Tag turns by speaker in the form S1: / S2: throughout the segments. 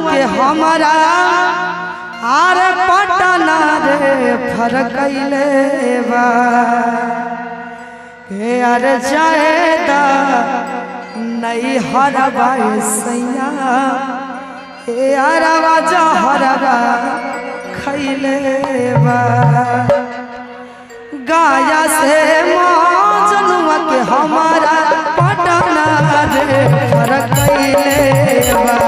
S1: के हमारा आर पटना रे फरकैले बा के अर जाएदा नहीं हरबा सैया हे अरवा जहरबा खैले बा गाया से मौजनुआ के हमारा पटना रे फरकैले बा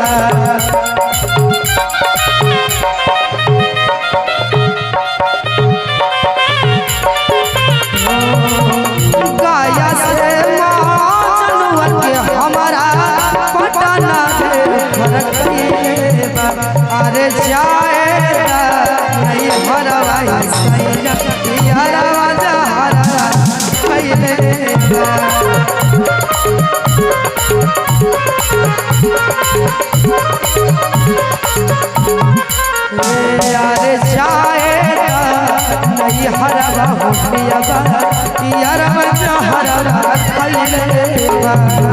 S1: अरे जाएगा नहीं हरवा सैया हरवा जहरवा खैले अरे जाएगा नहीं हरवा होटियाबा हरवा जहरवा खैले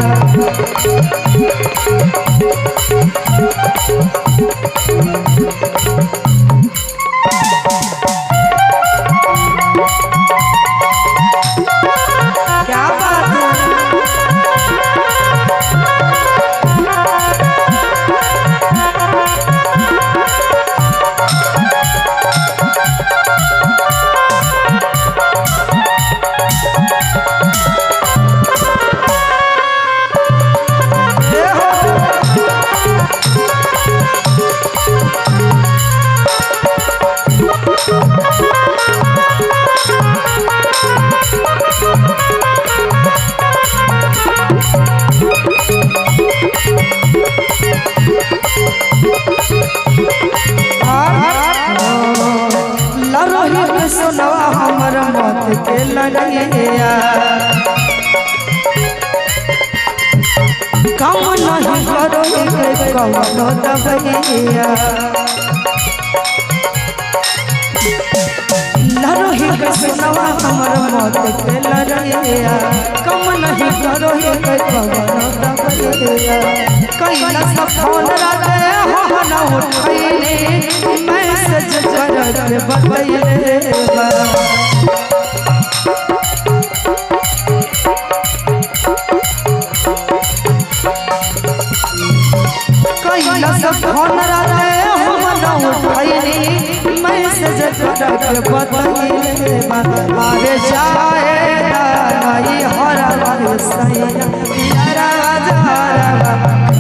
S1: क्या बात है सुनवा हमर मत के लड़ैया कम नहीं करो कौनो दबैया लरोही के सुनवा हमर मत के लड़ैया कम नहीं करो कौनो दबैया कैलाश फोन राते हो न उठैले मैसेज करत बतैले बा कैलाश फोन राते हो न उठैले मैसेज करत बतैले बा अरे जाएगा नहीं हरवा सैया हरवा जहरवा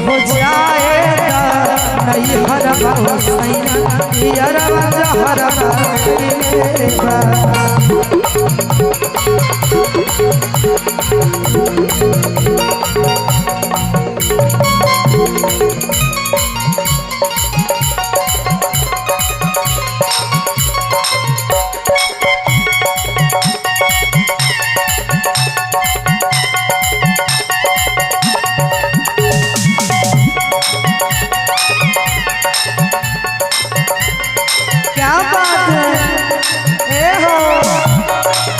S1: हो जाएगा नहीं हरवा सैया हरवा जहरवा क्या बात है ए हो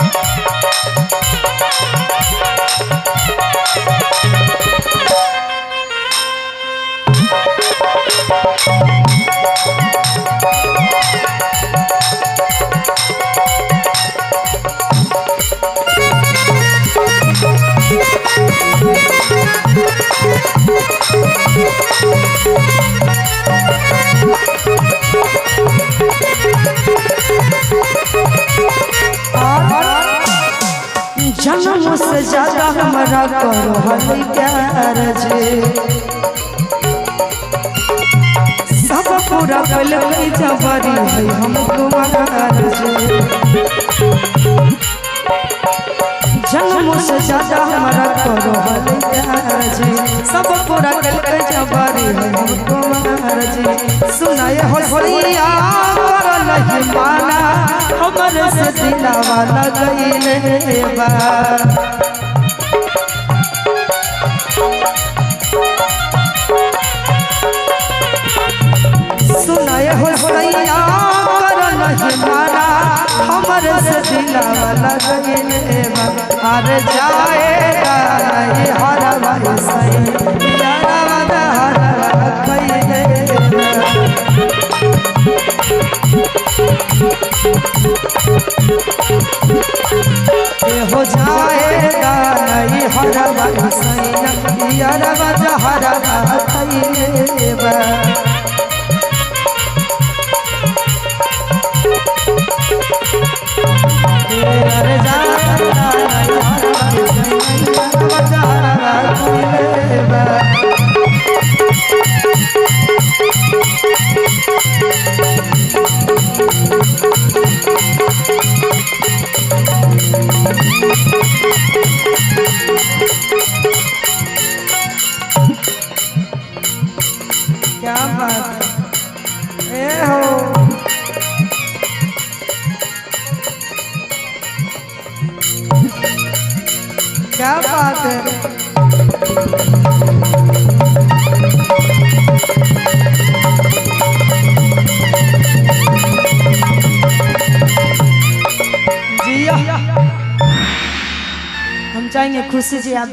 S1: जन्म से ज्यादा हमारा करो हली प्यार जे सब पूरा कल जबरी है हमको मगार जे जन्म से ज्यादा हमारा करो हली प्यार जे सब पूरा कल जबरी है हमको मगार जे सुनाए हो सैया नहीं माना हमरे से दिलावा लगैले बा सुनाए हो सैया कर नहीं माना हमरे से दिलावा लगइले बा अरे जाएगा नहीं हरवा सैया दहरवा खइले हो जाएगा नहीं हरवा सैया दहरवा खइले बा अरे क्या बात ए हो क्या बात है जी हम चाहेंगे खुशी जी आप